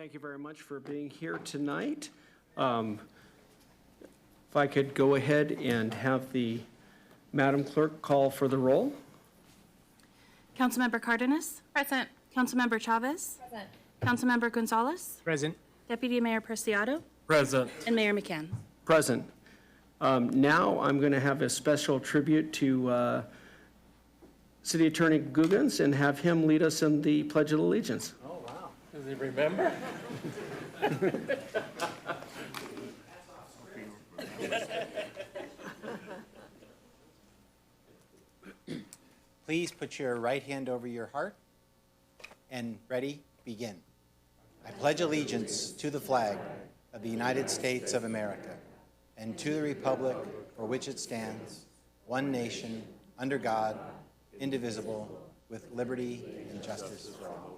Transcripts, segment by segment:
Thank you very much for being here tonight. If I could go ahead and have the Madam Clerk call for the roll. Councilmember Cardenas? Present. Councilmember Chavez? Present. Councilmember Gonzalez? Present. Deputy Mayor Preciado? Present. And Mayor McCann. Present. Now I'm going to have a special tribute to City Attorney Guggens and have him lead us in the Pledge of Allegiance. Oh, wow. Does he remember? Please put your right hand over your heart and ready, begin. I pledge allegiance to the flag of the United States of America and to the republic for which it stands, one nation, under God, indivisible, with liberty and justice for all.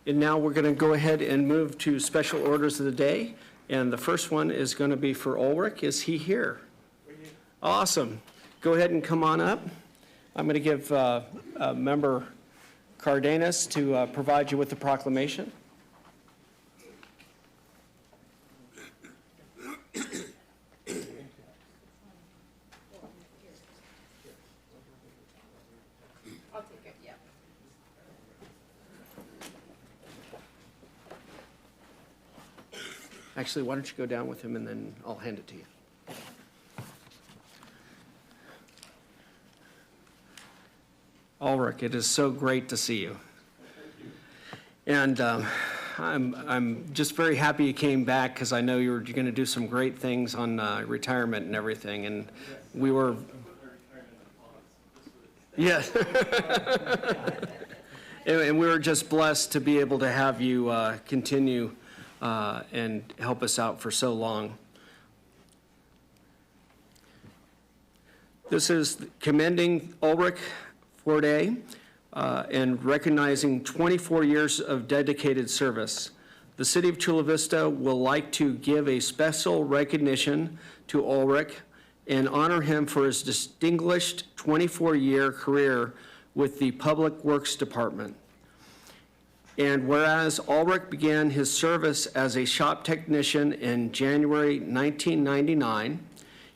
And now we're going to go ahead and move to special orders of the day. And the first one is going to be for Ulrich. Is he here? Awesome. Go ahead and come on up. I'm going to give Member Cardenas to provide you with the proclamation. I'll take it, yeah. Actually, why don't you go down with him and then I'll hand it to you. Ulrich, it is so great to see you. And I'm just very happy you came back because I know you're going to do some great things on retirement and everything. And we were, yes. And we were just blessed to be able to have you continue and help us out for so long. This is commending Ulrich Forday and recognizing 24 years of dedicated service. The City of Chula Vista will like to give a special recognition to Ulrich and honor him for his distinguished 24-year career with the Public Works Department. And whereas Ulrich began his service as a shop technician in January 1999,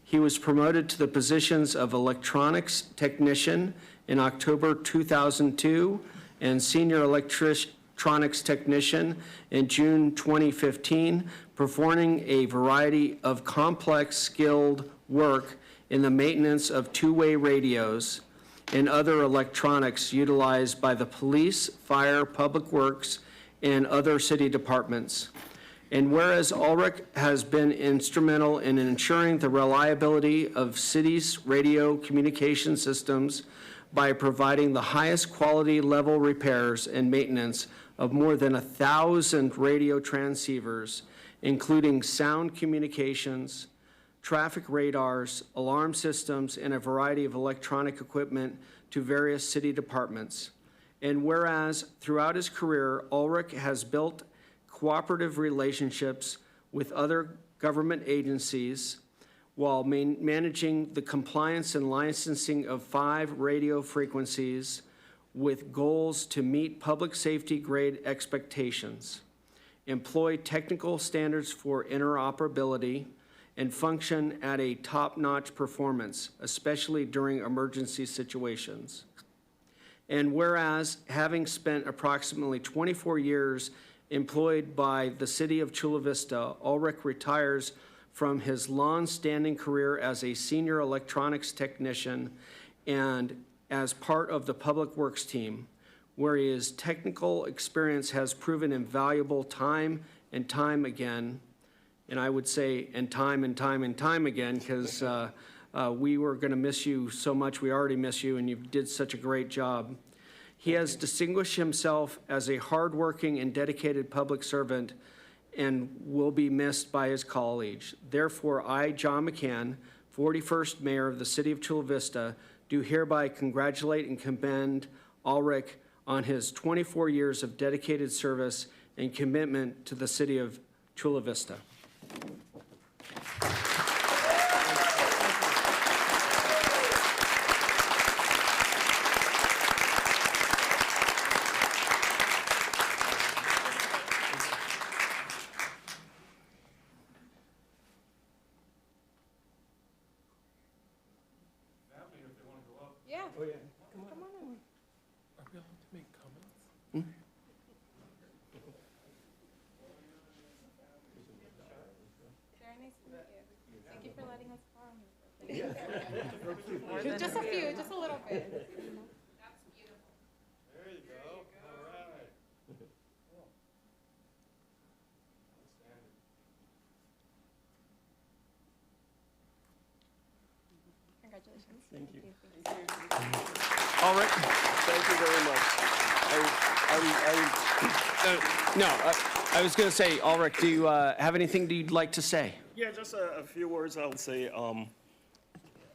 he was promoted to the positions of electronics technician in October 2002 and senior electronics technician in June 2015, performing a variety of complex skilled work in the maintenance of two-way radios and other electronics utilized by the police, fire, public works, and other city departments. And whereas Ulrich has been instrumental in ensuring the reliability of cities' radio communication systems by providing the highest quality level repairs and maintenance of more than 1,000 radio transceivers, including sound communications, traffic radars, alarm systems, and a variety of electronic equipment to various city departments. And whereas throughout his career, Ulrich has built cooperative relationships with other government agencies while managing the compliance and licensing of 5 radio frequencies with goals to meet public safety grade expectations, employ technical standards for interoperability, and function at a top-notch performance, especially during emergency situations. And whereas, having spent approximately 24 years employed by the City of Chula Vista, Ulrich retires from his long-standing career as a senior electronics technician and as part of the Public Works team, where his technical experience has proven invaluable time and time again. And I would say, and time again, because we were going to miss you so much. We already miss you, and you did such a great job. He has distinguished himself as a hardworking and dedicated public servant and will be missed by his colleagues. Therefore, I, John McCann, 41st Mayor of the City of Chula Vista, do hereby congratulate and commend Ulrich on his 24 years of dedicated service and commitment to the city of Chula Vista. Yeah. Are we allowed to make comments? Very nice to meet you. Thank you for letting us borrow him. Just a few, just a little bit. That's beautiful. There you go. All right. Congratulations. Thank you. All right. Thank you very much. I was going to say, Ulrich, do you have anything that you'd like to say? Yeah, just a few words I'll say.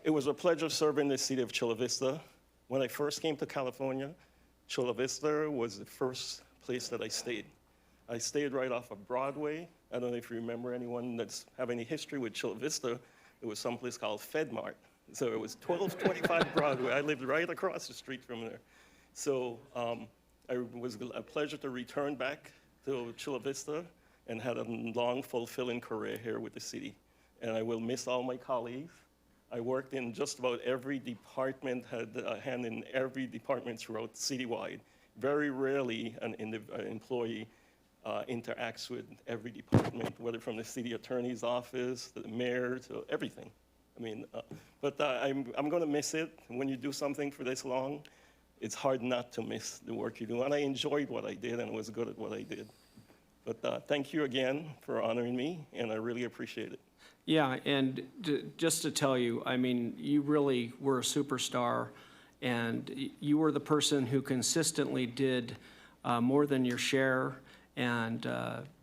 It was a pleasure serving the city of Chula Vista. When I first came to California, Chula Vista was the first place that I stayed. I stayed right off of Broadway. I don't know if you remember anyone that's have any history with Chula Vista. It was someplace called FedMart. So it was 1225 Broadway. I lived right across the street from there. So it was a pleasure to return back to Chula Vista and had a long, fulfilling career here with the city. And I will miss all my colleagues. I worked in just about every department, had a hand in every department throughout citywide. Very rarely an employee interacts with every department, whether from the city attorney's office, to the mayor, to everything. I mean, but I'm going to miss it. When you do something for this long, it's hard not to miss the work you do. And I enjoyed what I did and was good at what I did. But thank you again for honoring me, and I really appreciate it. Yeah, and just to tell you, I mean, you really were a superstar, and you were the person who consistently did more than your share. And,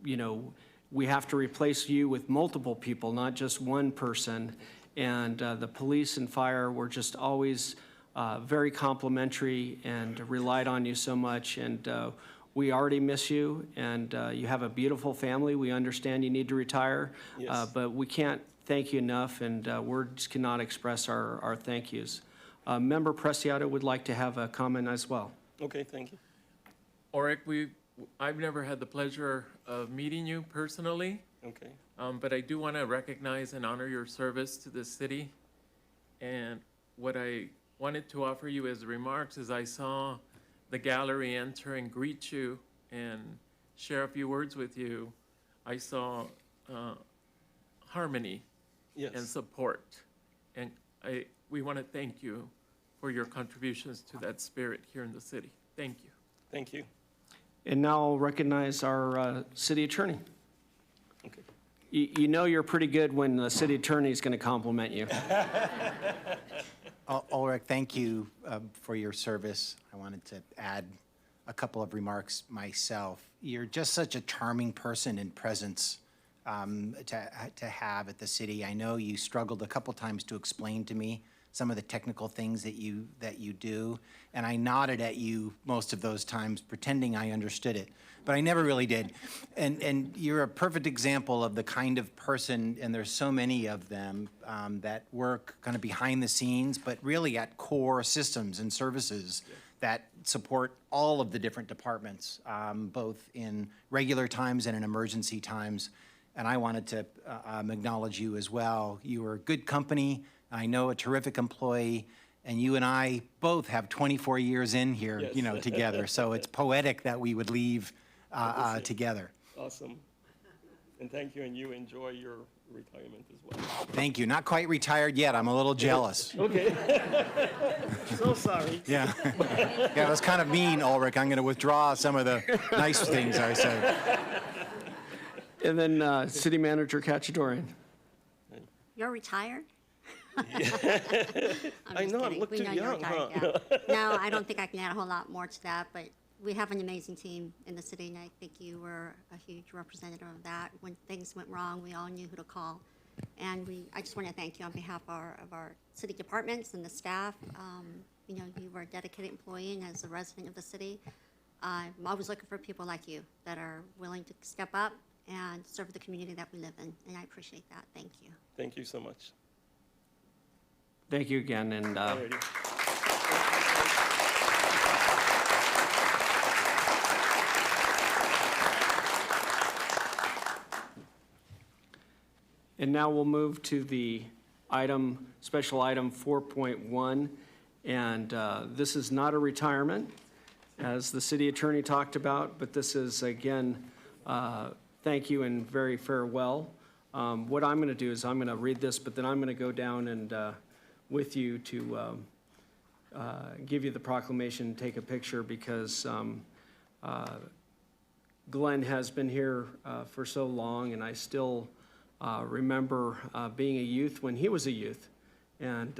you know, we have to replace you with multiple people, not just one person. And the police and fire were just always very complimentary and relied on you so much. And we already miss you, and you have a beautiful family. We understand you need to retire, Yes. but we can't thank you enough, and words cannot express our thank yous. Member Preciado would like to have a comment as well. Okay, thank you. Ulrich, I've never had the pleasure of meeting you personally, Okay. but I do want to recognize and honor your service to the city. And what I wanted to offer you as remarks is I saw the gallery enter and greet you and share a few words with you. I saw harmony and Yes. support. And we want to thank you for your contributions to that spirit here in the city. Thank you. Thank you. And now I'll recognize our city attorney. Okay. You know you're pretty good when the city attorney is going to compliment you. Ulrich, thank you for your service. I wanted to add a couple of remarks myself. You're just such a charming person and presence to have at the city. I know you struggled a couple times to explain to me some of the technical things that you do, and I nodded at you most of those times, pretending I understood it, but I never really did. And you're a perfect example of the kind of person, and there's so many of them that work kind of behind the scenes, but really at core systems and services that support all of the different departments, both in regular times and in emergency times. And I wanted to acknowledge you as well. You were good company. I know a terrific employee, and you and I both have 24 years in here, Yes. you know, together. So it's poetic that we would leave together. Awesome. And thank you, and you enjoy your retirement as well. Thank you. Not quite retired yet. I'm a little jealous. Okay. So sorry. Yeah. Yeah, it was kind of mean, Ulrich. I'm going to withdraw some of the nice things I said. And then City Manager Cacciatorian. You're retired? I know, I look We too know you're young, retired, huh? yeah. No, I don't think I can add a whole lot more to that, but we have an amazing team in the city, and I think you were a huge representative of that. When things went wrong, we all knew who to call. And I just want to thank you on behalf of our city departments and the staff. you were a dedicated employee, and as a resident of the city, I'm always looking for people like you that are willing to step up and serve the community that we live in, and I appreciate that. Thank you. Thank you so much. Thank you again, and Alrighty. now we'll move to the special item 4.1, and this is not a retirement, as the city attorney talked about, but this is, again, thank you and very farewell. What I'm going to do is I'm going to read this, but then I'm going to go down and with you to give you the proclamation and take a picture, because Glenn has been here for so long, and I still remember being a youth when he was a youth. And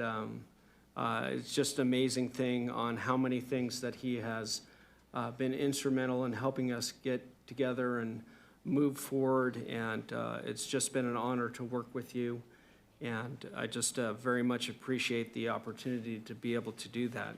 it's just an amazing thing on how many things that he has been instrumental in helping us get together and move forward. And it's just been an honor to work with you. And I just very much appreciate the opportunity to be able to do that.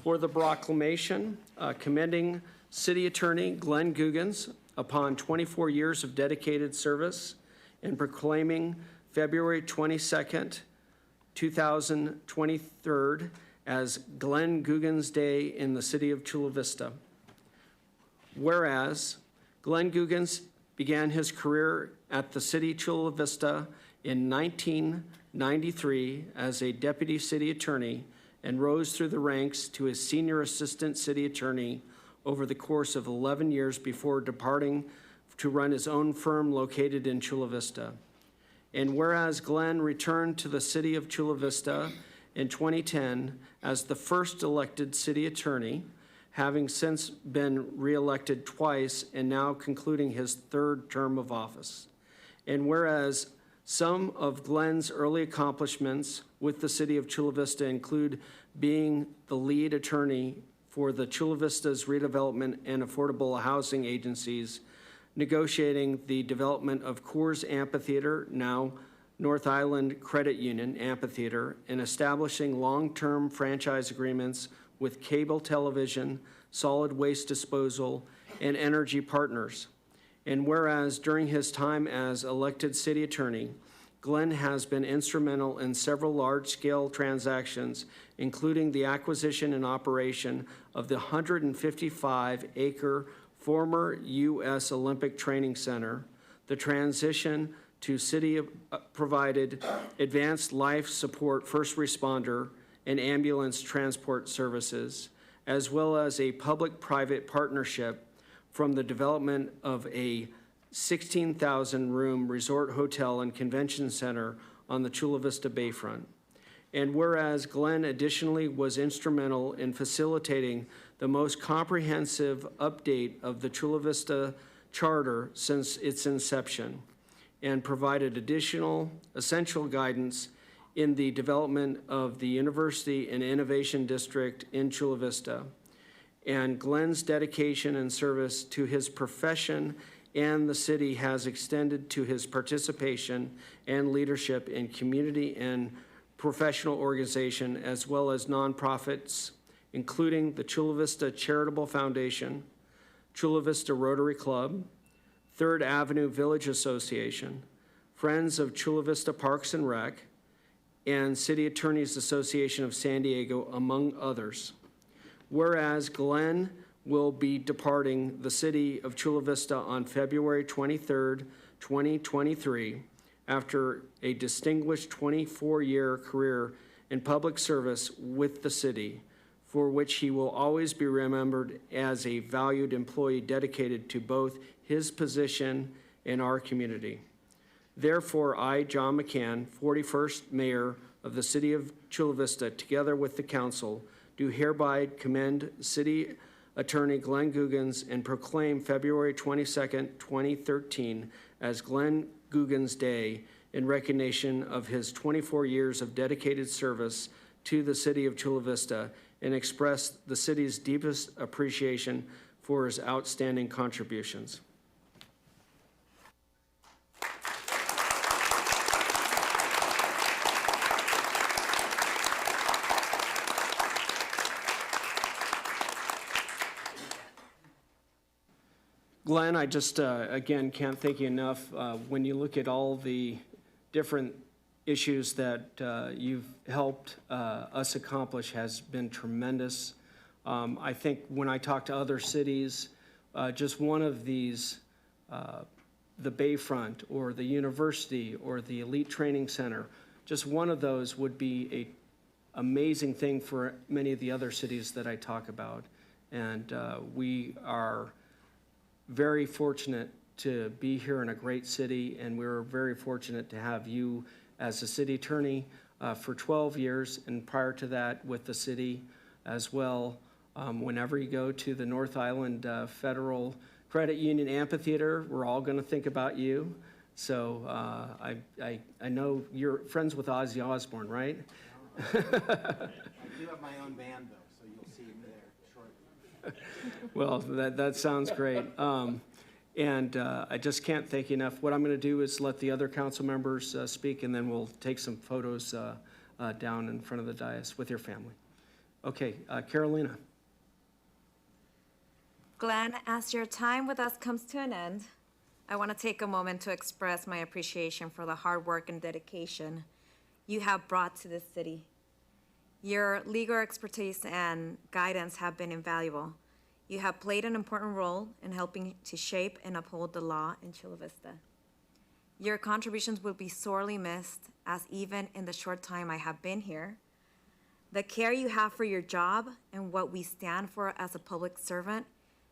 For the proclamation, commending City Attorney Glenn Guggens upon 24 years of dedicated service, and proclaiming February 22nd, 2023 as Glenn Guggens Day in the city of Chula Vista. Whereas Glenn Guggens began his career at the city of Chula Vista in 1993 as a deputy city attorney, and rose through the ranks to a senior assistant city attorney over the course of 11 years before departing to run his own firm located in Chula Vista. And whereas Glenn returned to the city of Chula Vista in 2010 as the first elected city attorney, having since been reelected twice and now concluding his third term of office. And whereas some of Glenn's early accomplishments with the city of Chula Vista include being the lead attorney for the Chula Vista's redevelopment and affordable housing agencies, negotiating the development of Coors Amphitheater, now North Island Credit Union Amphitheater, and establishing long-term franchise agreements with cable television, solid waste disposal, and energy partners. And whereas during his time as elected city attorney, Glenn has been instrumental in several large-scale transactions, including the acquisition and operation of the 155-acre former U.S. Olympic Training Center, the transition to city-provided advanced life support first responder and ambulance transport services, as well as a public-private partnership from the development of a 16,000-room resort hotel and convention center on the Chula Vista Bayfront. And whereas Glenn additionally was instrumental in facilitating the most comprehensive update of the Chula Vista Charter since its inception, and provided additional essential guidance in the development of the University and Innovation District in Chula Vista. And Glenn's dedication and service to his profession and the city has extended to his participation and leadership in community and professional organization, as well as nonprofits, including the Chula Vista Charitable Foundation, Chula Vista Rotary Club, Third Avenue Village Association, Friends of Chula Vista Parks and Rec, and City Attorneys Association of San Diego, among others. Whereas Glenn will be departing the city of Chula Vista on February 23rd, 2023, after a distinguished 24-year career in public service with the city, for which he will always be remembered as a valued employee dedicated to both his position and our community. Therefore, I, John McCann, 41st Mayor of the City of Chula Vista, together with the council, do hereby commend City Attorney Glenn Guggens and proclaim February 22nd, 2013 as Glenn Guggens Day in recognition of his 24 years of dedicated service to the City of Chula Vista, and express the city's deepest appreciation for his outstanding contributions. Glenn, I just, again, can't thank you enough. When you look at all the different issues that you've helped us accomplish has been tremendous. I think when I talk to other cities, just one of these, the Bayfront or the university or the Elite Training Center, just one of those would be a amazing thing for many of the other cities that I talk about. And we are very fortunate to be here in a great city, and we're very fortunate to have you as a city attorney for 12 years, and prior to that with the city as well. Whenever you go to the North Island Federal Credit Union Amphitheater, we're all going to think about you. So I know you're friends with Ozzy Osbourne, right? I do have my own band, though, so you'll see me there shortly. Well, that sounds great. And I just can't thank you enough. What I'm going to do is let the other council members speak, and then we'll take some photos down in front of the dais with your family. Okay, Carolina. Glenn, as your time with us comes to an end, I want to take a moment to express my appreciation for the hard work and dedication you have brought to this city. Your legal expertise and guidance have been invaluable. You have played an important role in helping to shape and uphold the law in Chula Vista. Your contributions will be sorely missed, as even in the short time I have been here, the care you have for your job and what we stand for as a public servant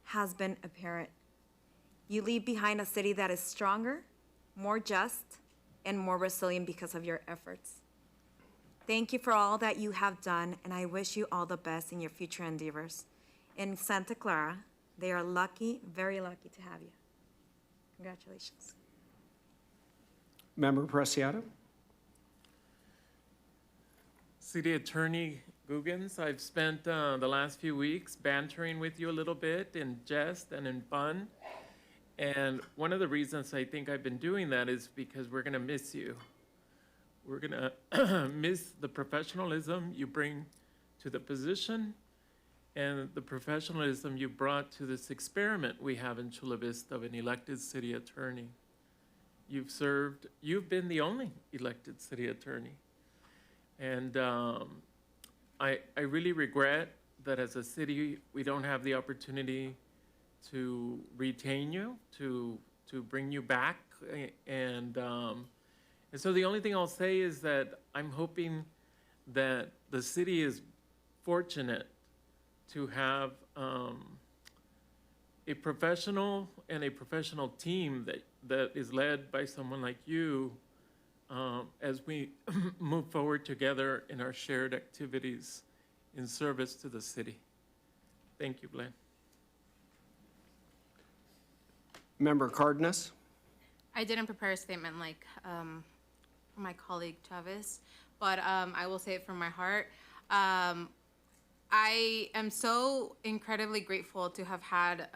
has been apparent. You leave behind a city that is stronger, more just, and more resilient because of your efforts. Thank you for all that you have done, and I wish you all the best in your future endeavors. In Santa Clara, they are lucky, very lucky to have you. Congratulations. Member Preciado. City Attorney Guggens, I've spent the last few weeks bantering with you a little bit in jest and in fun. And one of the reasons I think I've been doing that is because we're going to miss you. We're going to miss the professionalism you bring to the position and the professionalism you brought to this experiment we have in Chula Vista of an elected city attorney. You've been the only elected city attorney. And I really regret that as a city, we don't have the opportunity to retain you, to bring you back. And so the only thing I'll say is that I'm hoping that the city is fortunate to have a professional and a professional team that is led by someone like you as we move forward together in our shared activities in service to the city. Thank you, Glenn. Member Cardenas. I didn't prepare a statement like my colleague Chavez, but I will say it from my heart. I am so incredibly grateful to have had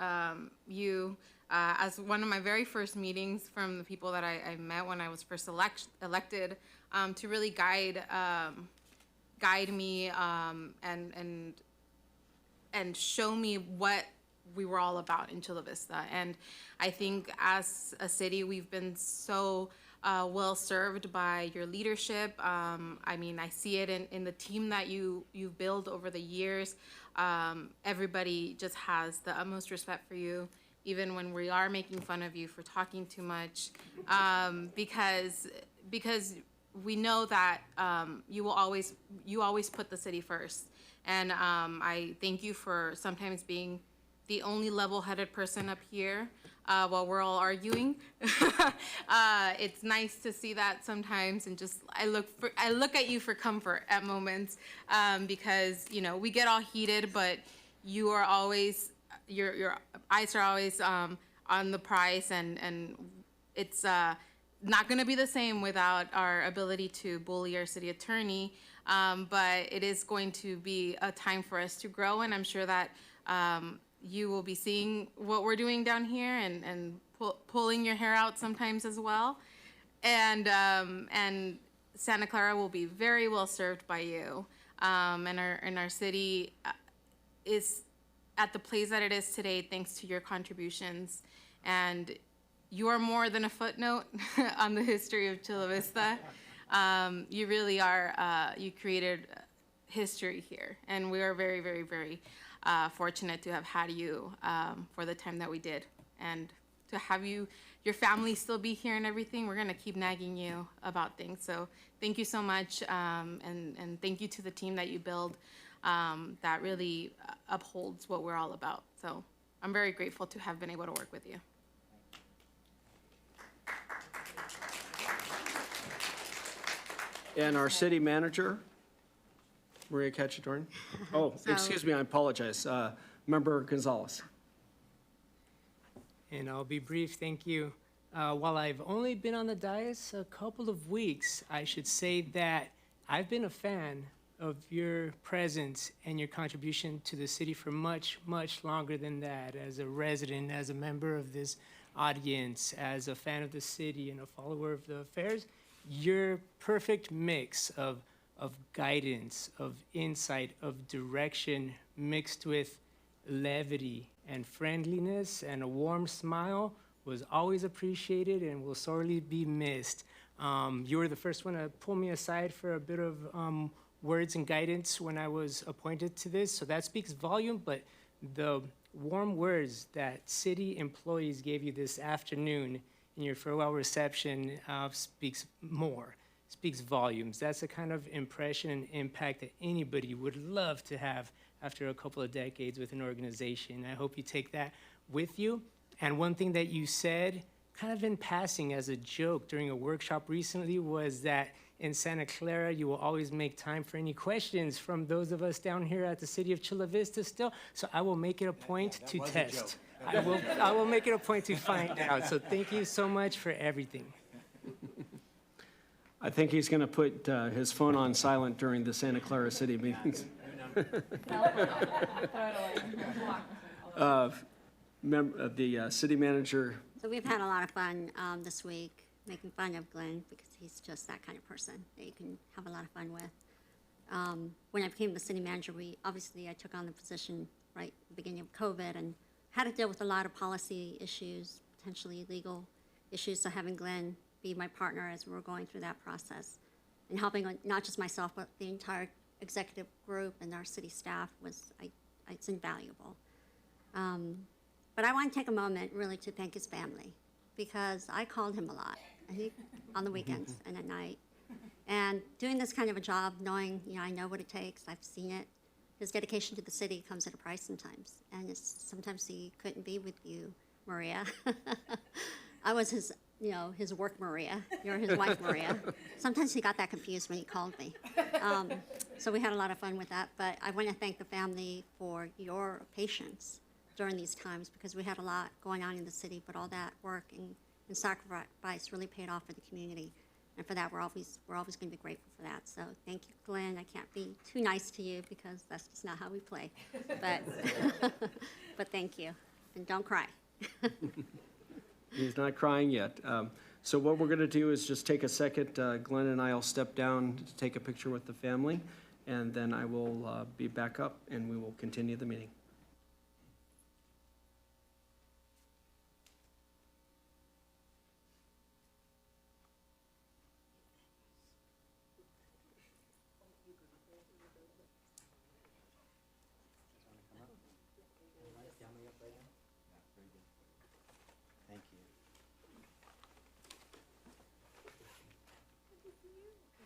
you as one of my very first meetings from the people that I met when I was first elected to really guide me and show me what we were all about in Chula Vista. And I think as a city, we've been so well served by your leadership. I mean, I see it in the team that you've built over the years. Everybody just has the utmost respect for you, even when we are making fun of you for talking too much, because we know that you always put the city first. And I thank you for sometimes being the only level-headed person up here while we're all arguing. It's nice to see that sometimes, and just I look at you for comfort at moments because we get all heated, but you are always your eyes are always on the prize, and it's not going to be the same without our ability to bully our city attorney. But it is going to be a time for us to grow, and I'm sure that you will be seeing what we're doing down here and pulling your hair out sometimes as well. And Santa Clara will be very well served by you. And our city is at the place that it is today thanks to your contributions. And you are more than a footnote on the history of Chula Vista. You really are, you created history here. And we are very, very, very fortunate to have had you for the time that we did. And to have you, your family still be here and everything, we're gonna keep nagging you about things. So thank you so much, and thank you to the team that you build that really upholds what we're all about. So I'm very grateful to have been able to work with you. And our city manager, Maria Cacciatorn. Oh, excuse me, I apologize. Member Gonzalez. And I'll be brief, thank you. While I've only been on the dais a couple of weeks, I should say that I've been a fan of your presence and your contribution to the city for much, much longer than that. As a resident, as a member of this audience, as a fan of the city and a follower of the affairs, your perfect mix of guidance, of insight, of direction, mixed with levity and friendliness and a warm smile was always appreciated and will sorely be missed. You were the first one to pull me aside for a bit of words and guidance when I was appointed to this, so that speaks volume, but the warm words that city employees gave you this afternoon in your farewell reception speaks volumes. That's the kind of impression and impact that anybody would love to have after a couple of decades with an organization. I hope you take that with you. And one thing that you said, kind of in passing as a joke during a workshop recently, was that in Santa Clara, you will always make time for any questions from those of us down here at the city of Chula Vista still. So I will make it a point to test. I will make it a point to find out. So thank you so much for everything. I think he's going to put his phone on silent during the Santa Clara City meetings. The city manager. So we've had a lot of fun this week making fun of Glenn because he's just that kind of person that you can have a lot of fun with. When I became the city manager, I took on the position right at the beginning of COVID and had to deal with a lot of policy issues, potentially legal issues. So having Glenn be my partner as we were going through that process and helping not just myself, but the entire executive group and our city staff it's invaluable. But I want to take a moment really to thank his family because I called him a lot, I think on the weekends and at night. And doing this kind of a job, knowing, I know what it takes, I've seen it. His dedication to the city comes at a price sometimes. And sometimes he couldn't be with you, Maria. I was his work Maria. You're his wife, Maria. Sometimes he got that confused when he called me. So we had a lot of fun with that. But I want to thank the family for your patience during these times because we had a lot going on in the city, but all that work and sacrifice really paid off for the community. And for that, we're always going to be grateful for that. So thank you, Glenn. I can't be too nice to you because that's just not how we play. But, but thank you. And don't cry. He's not crying yet. So what we're going to do is just take a second. Glenn and I will step down to take a picture with the family, and then I will be back up, and we will continue the meeting. Thank you.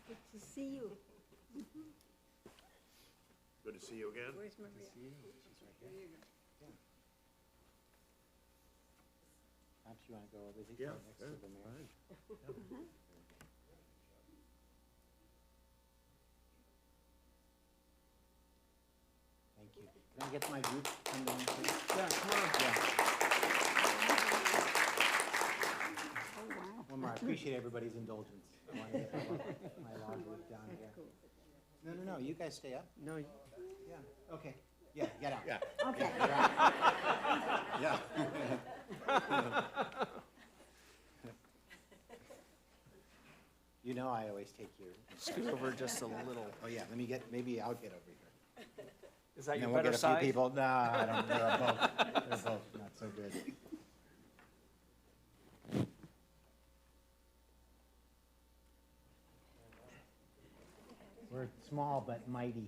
Good to see you. Good to see you again. Where's Maria? Perhaps you want to go over these Yeah, next to the mayor? Thank you. Can I get my group to come down, please? Yeah, come on. Oh, wow. One more. I appreciate everybody's indulgence. I want to get my log group down here. No. You guys stay up. No, Yeah. Okay. Yeah. Get out. Yeah. Okay. Yeah. I always take your. scoot over just a little. Oh yeah. Maybe I'll get over here. Is that And your then we'll better get a few side? people. No, I don't. They're both not so good. We're small but mighty.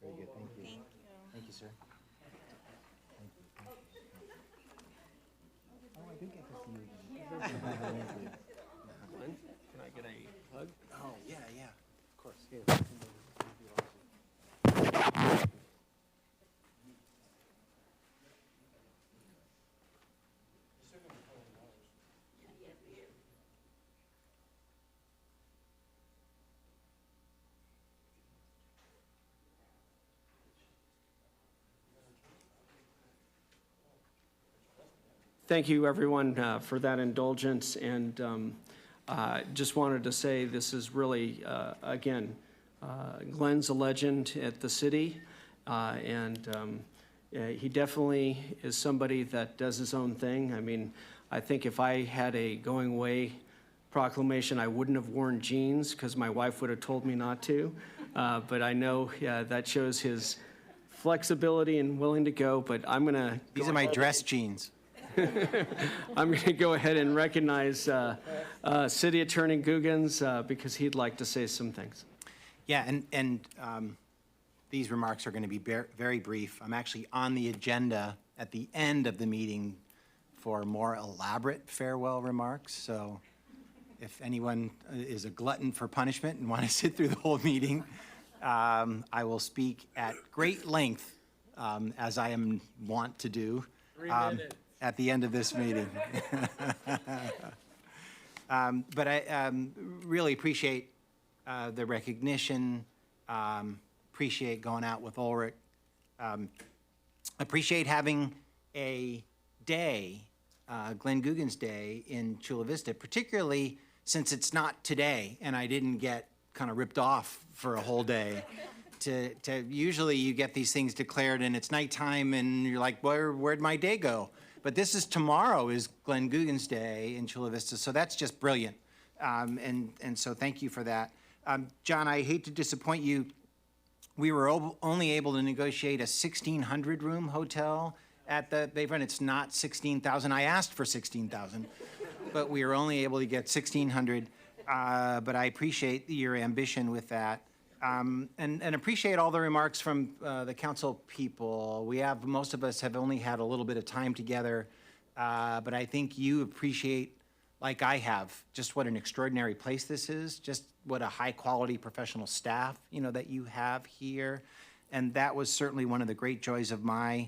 Very good, thank you. Thank you, sir. Thank you. Oh, I did get to see you again. Can I get a hug? Oh, yeah, of course. Here. Thank you, everyone, for that indulgence, and just wanted to say this is really, again, Glenn's a legend at the city, and he definitely is somebody that does his own thing. I mean, I think if I had a going away proclamation, I wouldn't have worn jeans because my wife would have told me not to, but I know that shows his flexibility and willing to go, but I'm going to... These are my dress jeans. I'm going to go ahead and recognize City Attorney Googans because he'd like to say some things. Yeah, and these remarks are going to be very brief. I'm actually on the agenda at the end of the meeting for more elaborate farewell remarks. So if anyone is a glutton for punishment and want to sit through the whole meeting, I will speak at great length, as I am wont to do. 3 minutes. At the end of this meeting. But I really appreciate the recognition, appreciate going out with Ulrich, appreciate having a day, Glenn Guggen's Day in Chula Vista, particularly since it's not today and I didn't get kind of ripped off for a whole day. Usually you get these things declared and it's nighttime and you're like, where'd my day go? But this is tomorrow is Glenn Guggen's Day in Chula Vista, so that's just brilliant. And so thank you for that. John, I hate to disappoint you. We were only able to negotiate a 1,600 room hotel at the Bayfront. It's not 16,000. I asked for 16,000, but we were only able to get 1,600. But I appreciate your ambition with that. And appreciate all the remarks from the council people. Most of us have only had a little bit of time together, but I think you appreciate, like I have, just what an extraordinary place this is, just what a high-quality professional staff, that you have here. And that was certainly one of the great joys of my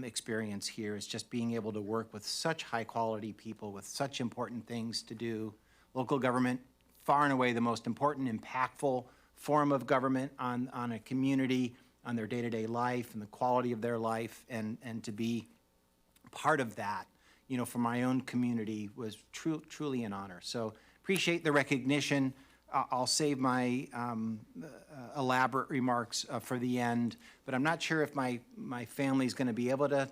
experience here, is just being able to work with such high-quality people with such important things to do. Local government, far and away the most important, impactful form of government on a community, on their day-to-day life and the quality of their life, and to be part of that, for my own community was truly an honor. So appreciate the recognition. I'll save my elaborate remarks for the end, but I'm not sure if my family's going to be able to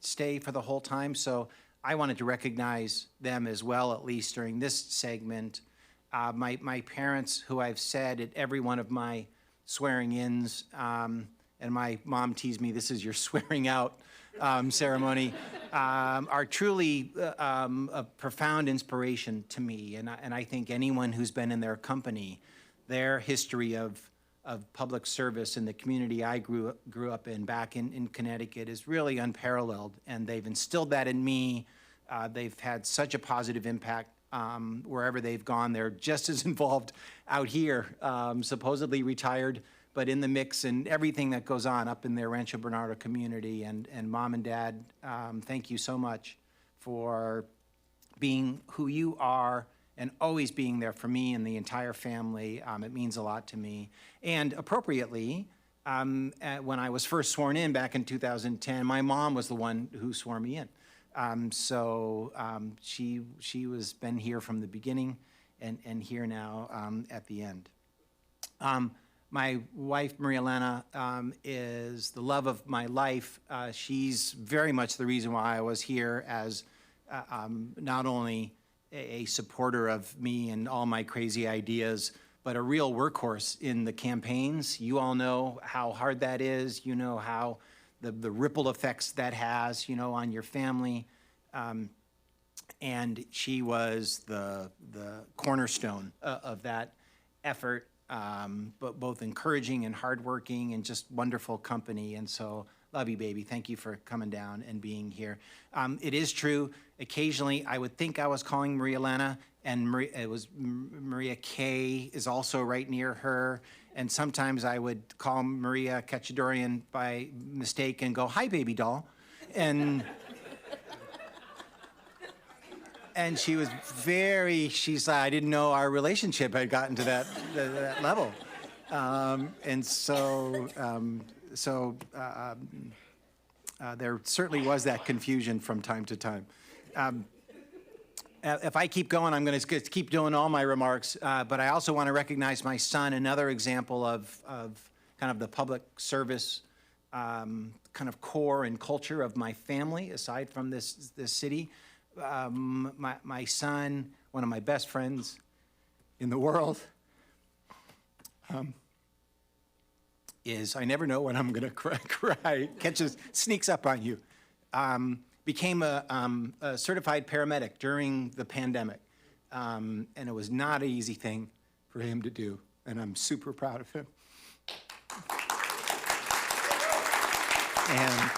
stay for the whole time, so I wanted to recognize them as well, at least during this segment. My parents, who I've said at every one of my swearing-ins, and my mom teased me, this is your swearing out ceremony, are truly a profound inspiration to me. And I think anyone who's been in their company, their history of public service in the community I grew up in back in Connecticut is really unparalleled. And they've instilled that in me. They've had such a positive impact wherever they've gone. They're just as involved out here, supposedly retired, but in the mix and everything that goes on up in their Rancho Bernardo community. And Mom and Dad, thank you so much for being who you are and always being there for me and the entire family. It means a lot to me. And appropriately, when I was first sworn in back in 2010, my mom was the one who swore me in. She was been here from the beginning and here now at the end. My wife, Maria Elena, is the love of my life. She's very much the reason why I was here, as not only a supporter of me and all my crazy ideas, but a real workhorse in the campaigns. You all know how hard that is. You know how the ripple effects that has, you know, on your family. And she was the cornerstone of that effort, but both encouraging and hardworking and just wonderful company. And so, love you, baby. Thank you for coming down and being here. It is true, occasionally I would think I was calling Maria Elena, and it was Maria Kay is also right near her. And sometimes I would call Maria Kachadorian by mistake and go, "Hi, baby doll." And she was she's like, I didn't know our relationship had gotten to that level. There certainly was that confusion from time to time. If I keep going, I'm going to keep doing all my remarks, but I also want to recognize my son, another example of kind of the public service kind of core and culture of my family, aside from this city. My son, one of my best friends in the world, I never know when I'm going to cry, sneaks up on you, became a certified paramedic during the pandemic. And it was not an easy thing for him to do, and I'm super proud of him. And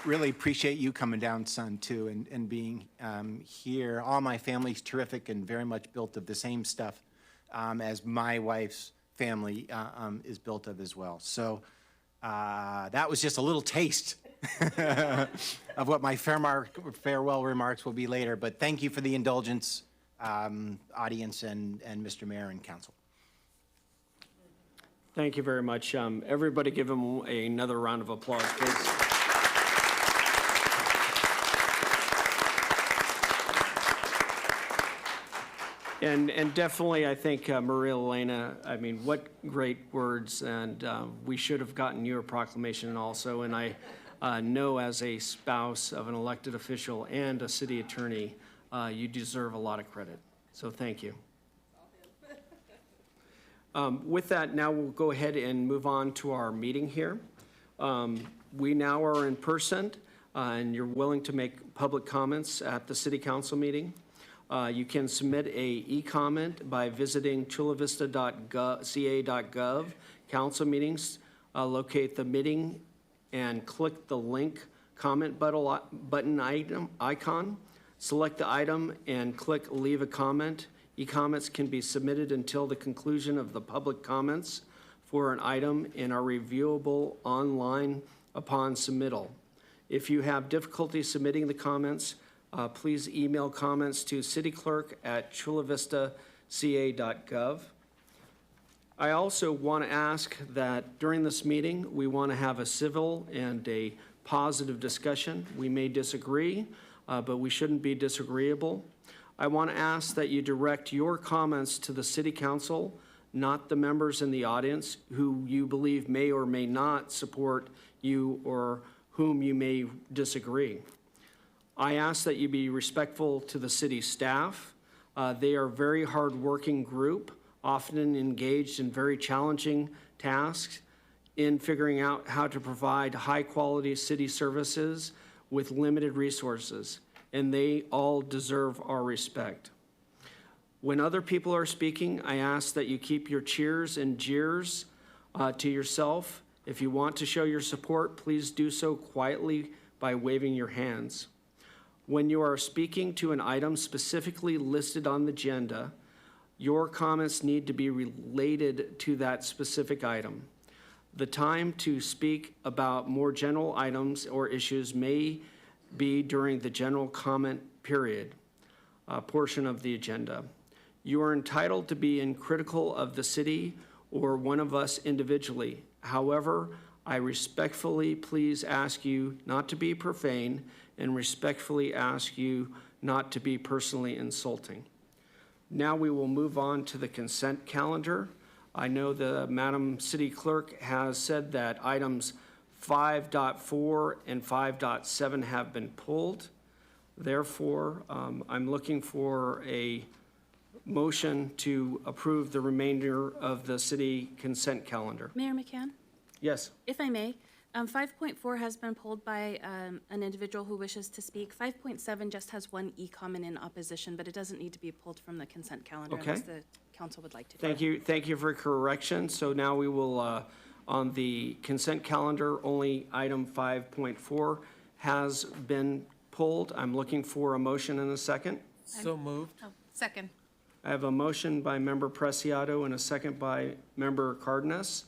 really appreciate you coming down, son, too, and being here. All my family's terrific and very much built of the same stuff as my wife's family is built of as well. So that was just a little taste of what my farewell remarks will be later. But thank you for the indulgence, audience, and Mr. Mayor and Council. Thank you very much. Everybody give him another round of applause, please. And definitely, I think, Maria Elena, I mean, what great words, and we should have gotten you a proclamation also, and I know as a spouse of an elected official and a city attorney, you deserve a lot of credit, so thank you. With that, now we'll go ahead and move on to our meeting here. We now are in person, and you're willing to make public comments at the city council meeting. You can submit a e-comment by visiting ChulaVistaCA.gov, council meetings, locate the meeting and click the link comment button icon, select the item and click leave a comment. E-comments can be submitted until the conclusion of the public comments for an item and are reviewable online upon submittal. If you have difficulty submitting the comments, please email comments to cityclerk@ChulaVistaCA.gov. I also want to ask that during this meeting, we want to have a civil and a positive discussion. We may disagree, but we shouldn't be disagreeable. I want to ask that you direct your comments to the city council, not the members in the audience who you believe may or may not support you or whom you may disagree. I ask that you be respectful to the city staff. They are a very hardworking group, often engaged in very challenging tasks in figuring out how to provide high-quality city services with limited resources, and they all deserve our respect. When other people are speaking, I ask that you keep your cheers and jeers to yourself. If you want to show your support, please do so quietly by waving your hands. When you are speaking to an item specifically listed on the agenda, your comments need to be related to that specific item. The time to speak about more general items or issues may be during the general comment period portion of the agenda. You are entitled to be critical of the city or one of us individually. However, I respectfully please ask you not to be profane and respectfully ask you not to be personally insulting. Now we will move on to the consent calendar. I know the Madam City Clerk has said that items 5.4 and 5.7 have been pulled. Therefore, I'm looking for a motion to approve the remainder of the city consent calendar. Mayor McCann, Yes. if I may, 5.4 has been pulled by an individual who wishes to speak. 5.7 just has one e-comment in opposition, but it doesn't need to be pulled from the consent calendar Okay. unless the council would like to. Thank you for correction. So now we will, on the consent calendar, only item 5.4 has been pulled. I'm looking for a motion and a second. So moved. Oh, second. I have a motion by Member Preciado and a second by Member Cardenas.